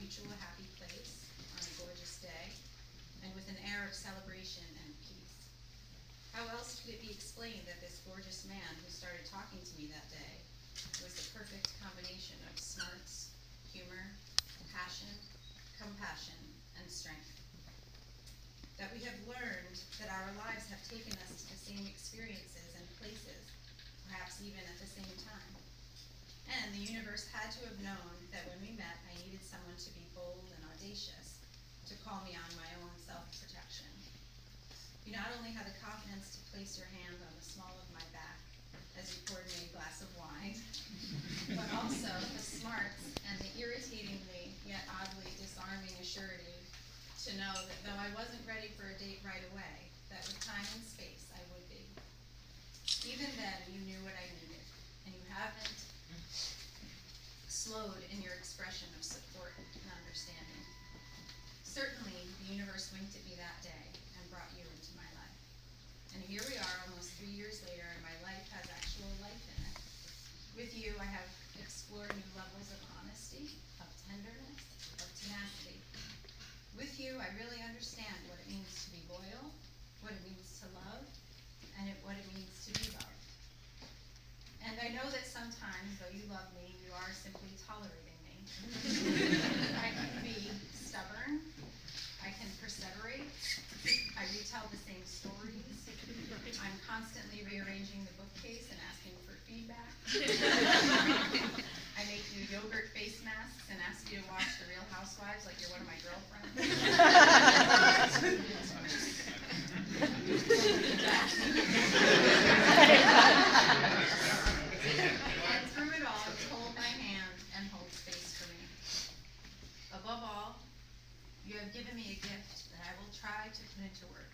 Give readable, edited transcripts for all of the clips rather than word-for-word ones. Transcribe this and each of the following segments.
mutual happy place on a gorgeous day, and with an air of celebration and peace. How else could it be explained that this gorgeous man who started talking to me that day was the perfect combination of smarts, humor, passion, compassion, and strength? That we have learned that our lives have taken us to the same experiences and places, perhaps even at the same time. And the universe had to have known that when we met, I needed someone to be bold and audacious, to call me on my own self-protection. You not only had the confidence to place your hand on the small of my back as you poured me a glass of wine, but also the smarts and the irritatingly yet oddly disarming assurity to know that though I wasn't ready for a date right away, that with time and space I would be. Even then, you knew what I needed, and you haven't slowed in your expression of support and understanding. Certainly, the universe winked at me that day and brought you into my life. And here we are almost 3 years later, and my life has actual life in it. With you, I have explored new levels of honesty, of tenderness, of tenacity. With you, I really understand what it means to be loyal, what it means to love, and what it means to be loved. And I know that sometimes, though you love me, you are simply tolerating me. I can be stubborn, I can perseverate, I retell the same stories, I'm constantly rearranging the bookcase and asking for feedback. I make you yogurt face masks and ask you to watch The Real Housewives like you're one of my girlfriends. And through it all, you hold my hand and hold space for me. Above all, you have given me a gift that I will try to put into work.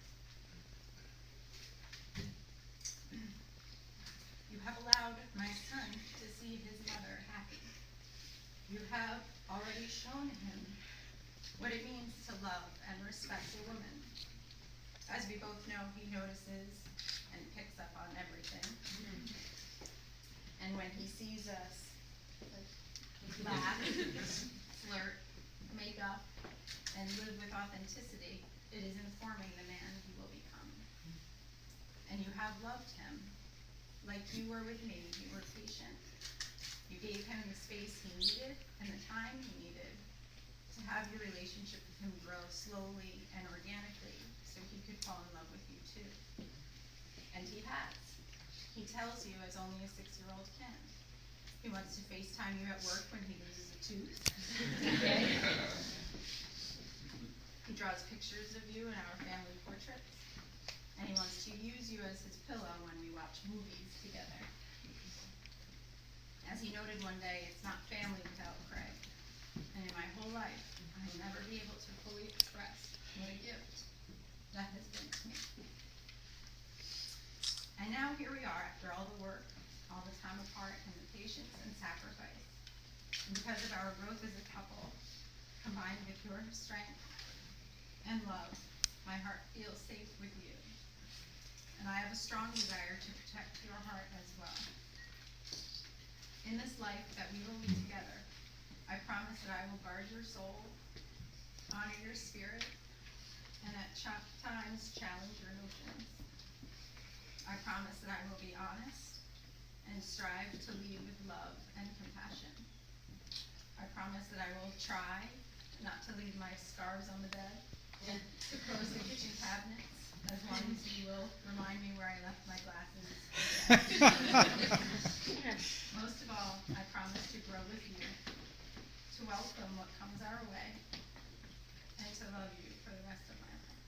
You have allowed my son to see his mother happy. You have already shown him what it means to love and respect a woman. As we both know, he notices and picks up on everything. And when he sees us laugh, flirt, make up, and live with authenticity, it is informing the man he will become. And you have loved him. Like you were with me, you were patient. You gave him the space he needed and the time he needed to have your relationship with him grow slowly and organically so he could fall in love with you too. And he has. He tells you as only a 6-year-old can. He wants to FaceTime you at work when he loses a tooth. He draws pictures of you in our family portraits. And he wants to use you as his pillow when we watch movies together. As he noted one day, it's not family without Craig. And in my whole life, I will never be able to fully express what a gift that has been to me. And now here we are, after all the work, all the time apart, and the patience and sacrifice. And because of our growth as a couple, combined with your strength and love, my heart feels safe with you. And I have a strong desire to protect your heart as well. In this life that we will lead together, I promise that I will guard your soul, honor your spirit, and at times challenge your notions. I promise that I will be honest and strive to lead with love and compassion. I promise that I will try not to leave my scarves on the bed, to close the kitchen cabinets, as long as you will remind me where I left my glasses. Most of all, I promise to grow with you, to welcome what comes our way, and to love you for the rest of my life.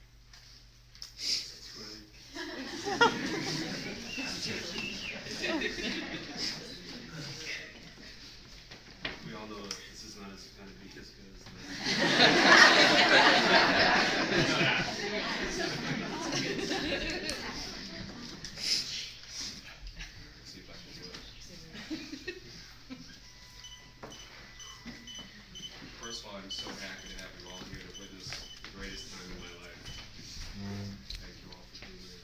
We all know this is not as kind of beat as good as the see if I can do it. First of all, I'm so happy to have you all here to witness the greatest time in my life. Thank you all for being here.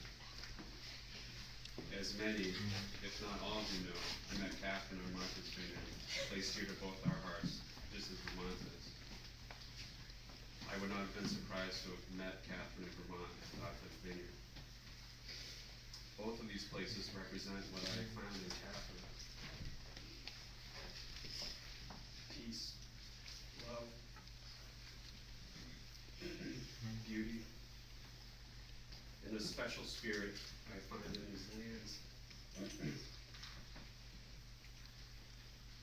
As many, if not all of you know, I met Katherine on Martha's Vineyard, placed here to both our hearts, just as Vermont is. I would not have been surprised to have met Katherine in Vermont at Dogwood Vineyard. Both of these places represent what I found in Katherine. Peace, love, beauty, and a special spirit I find in these lands.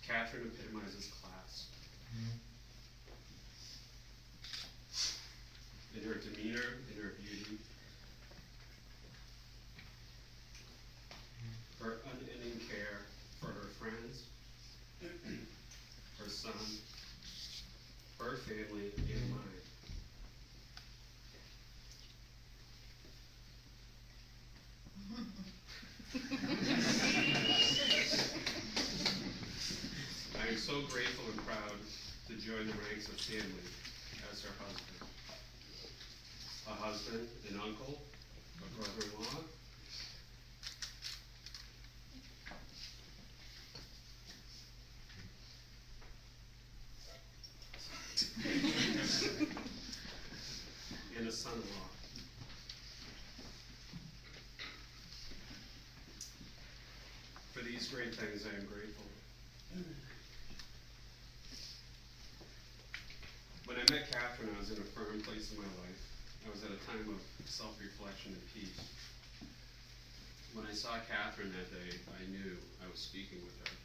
Katherine epitomizes class. In her demeanor, in her beauty, her unending care for her friends, her son, her family, and mine. I am so grateful and proud to join the ranks of family as her husband. A husband, an uncle, a brother-in-law, and a son-in-law. For these great things I am grateful. When I met Katherine, I was in a firm place in my life. I was at a time of self-reflection and peace. When I saw Katherine that day, I knew I was speaking with her.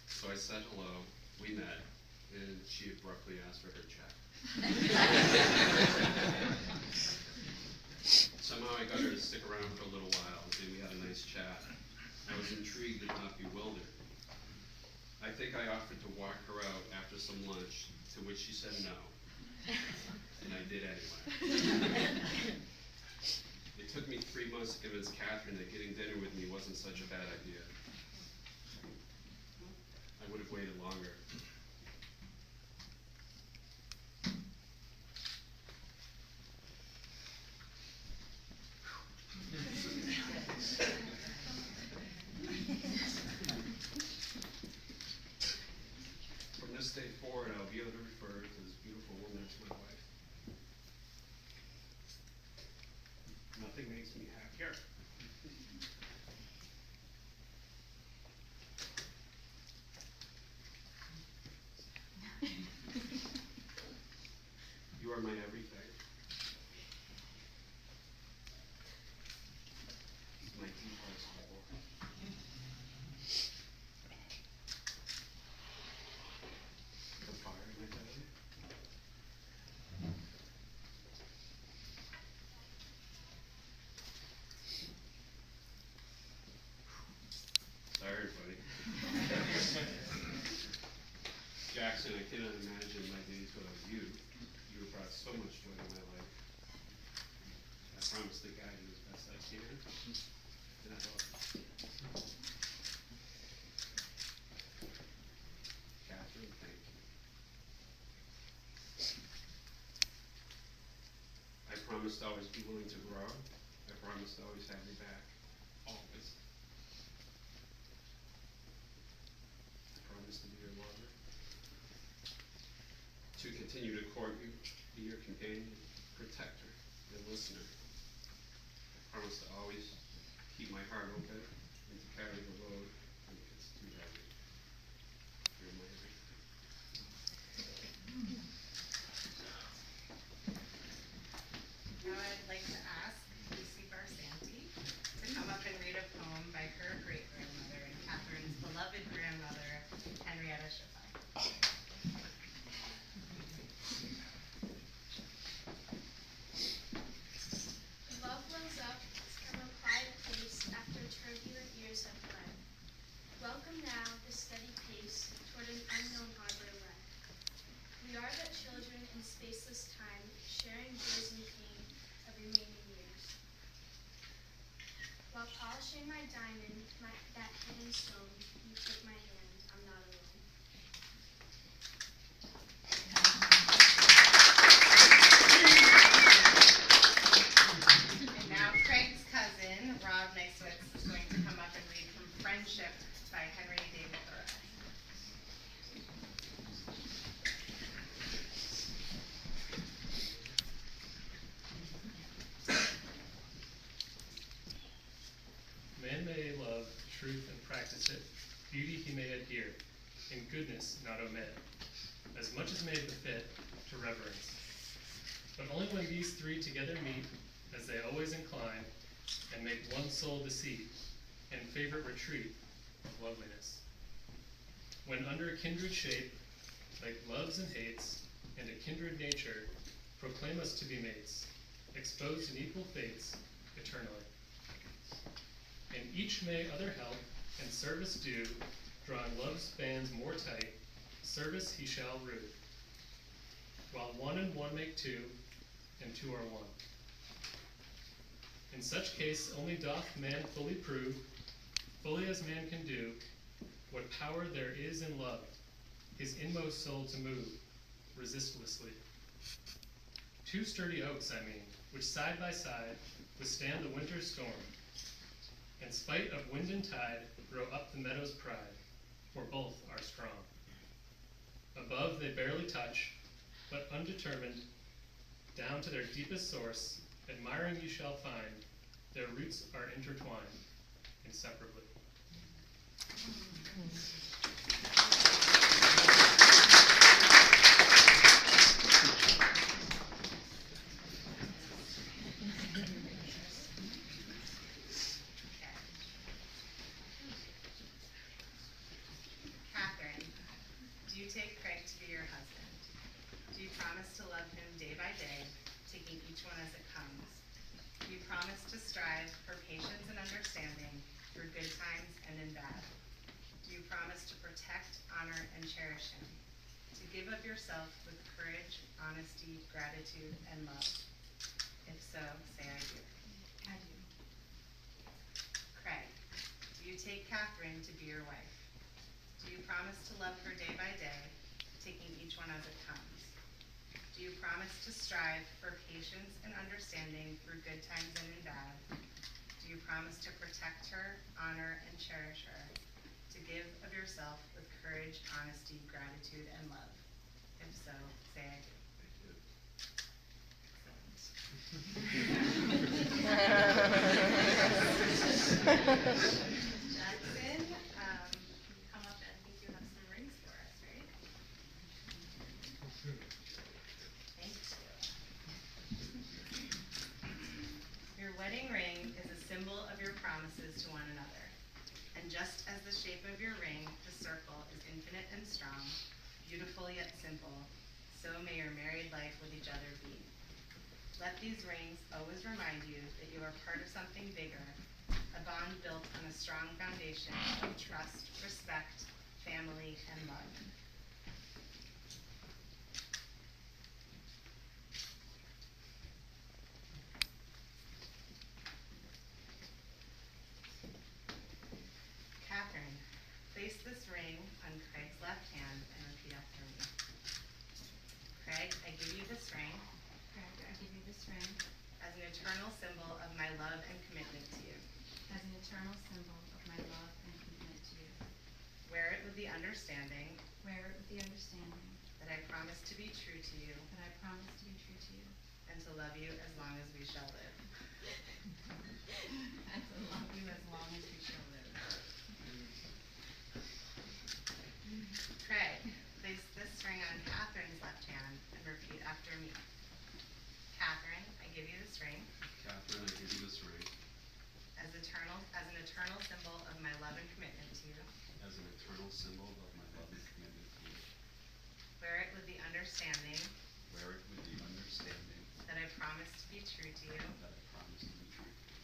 So I said hello, we met, and she abruptly asked for her check. Somehow I got her to stick around for a little while, and we had a nice chat. I was intrigued and not bewildered. I think I offered to walk her out after some lunch, to which she said no. And I did anyway. It took me 3 months to convince Katherine that getting dinner with me wasn't such a bad idea. I would have waited longer. From this day forward, I'll be able to refer to this beautiful woman as my wife. Nothing makes me happier. You are my everything. My deepest level. The fire in my belly. Tired, buddy. Jackson, I cannot imagine my days without you. You have brought so much joy to my life. I promise to guide you as best I can. And I love you. Katherine, thank you. I promise to always be willing to grow. I promise to always have your back. Always. I promise to be your lover. To continue to court you, be your companion, protector, and listener. I promise to always keep my heart open and to carry the load when it gets too heavy. You're my everything. Now I'd like to ask Lucy Barsanti to come up and read a poem by her great-grandmother and Katherine's beloved grandmother, Henrietta Schiffer. Love wells up from a quiet place after turbulent years have fled. Welcome now the steady pace toward an unknown harbor led. We are but children in spaceless time, sharing joys and pain of remaining years. While polishing my diamond, that hidden stone, you took my hand, I'm not alone. And now Craig's cousin, Rob Nixwitz, is going to come up and read from Friendship by Henry David Thoreau. love, truth, and practice it, beauty he may adhere, in goodness not omit, as much as may befit to reverence. But only when these three together meet, as they always incline, and make one sole deceit, and favorite retreat of loveliness. When under a kindred shape, like loves and hates, and a kindred nature, proclaim us to be mates, exposed in equal fates, eternally. And each may other help and service do, drawing love's bands more tight, service he shall rue. While one and one make two, and two are one. In such case only doth man fully prove, fully as man can do, what power there is in love, his inmost soul to move, resistlessly. Two sturdy oaks, I mean, which side by side withstand the winter's storm, in spite of wind and tide, grow up the meadow's pride, for both are strong. Above they barely touch, but undetermined, down to their deepest source, admiring you shall find, their roots are intertwined, inseparably. Katherine, do you take Craig to be your husband? Do you promise to love him day by day, taking each one as it comes? Do you promise to strive for patience and understanding through good times and in bad? Do you promise to protect, honor, and cherish him? To give of yourself with courage, honesty, gratitude, and love? If so, say I do. I do. Craig, do you take Katherine to be your wife? Do you promise to love her day by day, taking each one as it comes? Do you promise to strive for patience and understanding through good times and in bad? Do you promise to protect her, honor, and cherish her? To give of yourself with courage, honesty, gratitude, and love? If so, say I do. Jackson, come up and I think you have some rings for us, right? Thank you. Your wedding ring is a symbol of your promises to one another. And just as the shape of your ring, the circle, is infinite and strong, beautiful yet simple, so may your married life with each other be. Let these rings always remind you that you are part of something bigger, a bond built on a strong foundation of trust, respect, family, and love. Katherine, place this ring on Craig's left hand and repeat after me. Craig, I give you this ring Craig, I give you this ring as an eternal symbol of my love and commitment to you. as an eternal symbol of my love and commitment to you. Wear it with the understanding Wear it with the understanding that I promise to be true to you that I promise to be true to you and to love you as long as we shall live. and to love you as long as we shall live. Craig, place this ring on Katherine's left hand and repeat after me. Katherine, I give you this ring Katherine, I give you this ring as an eternal symbol of my love and commitment to you. as an eternal symbol of my love and commitment to you. Wear it with the understanding Wear it with the understanding that I promise to be true to you that I promise to be true to you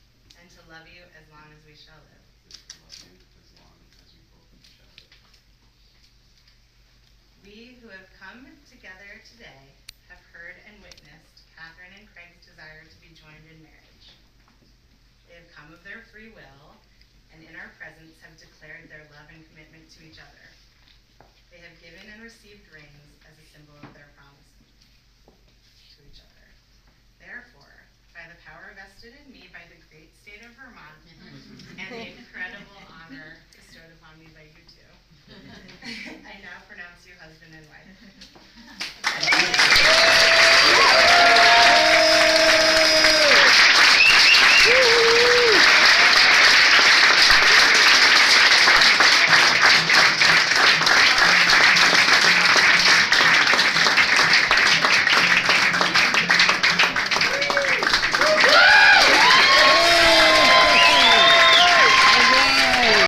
and to love you as long as we shall live. and to love you as long as we both shall live. We who have come together today have heard and witnessed Katherine and Craig's desire to be joined in marriage. They have come of their free will and in our presence have declared their love and commitment to each other. They have given and received rings as a symbol of their promise to each other. Therefore, by the power vested in me by the great state of Vermont and the incredible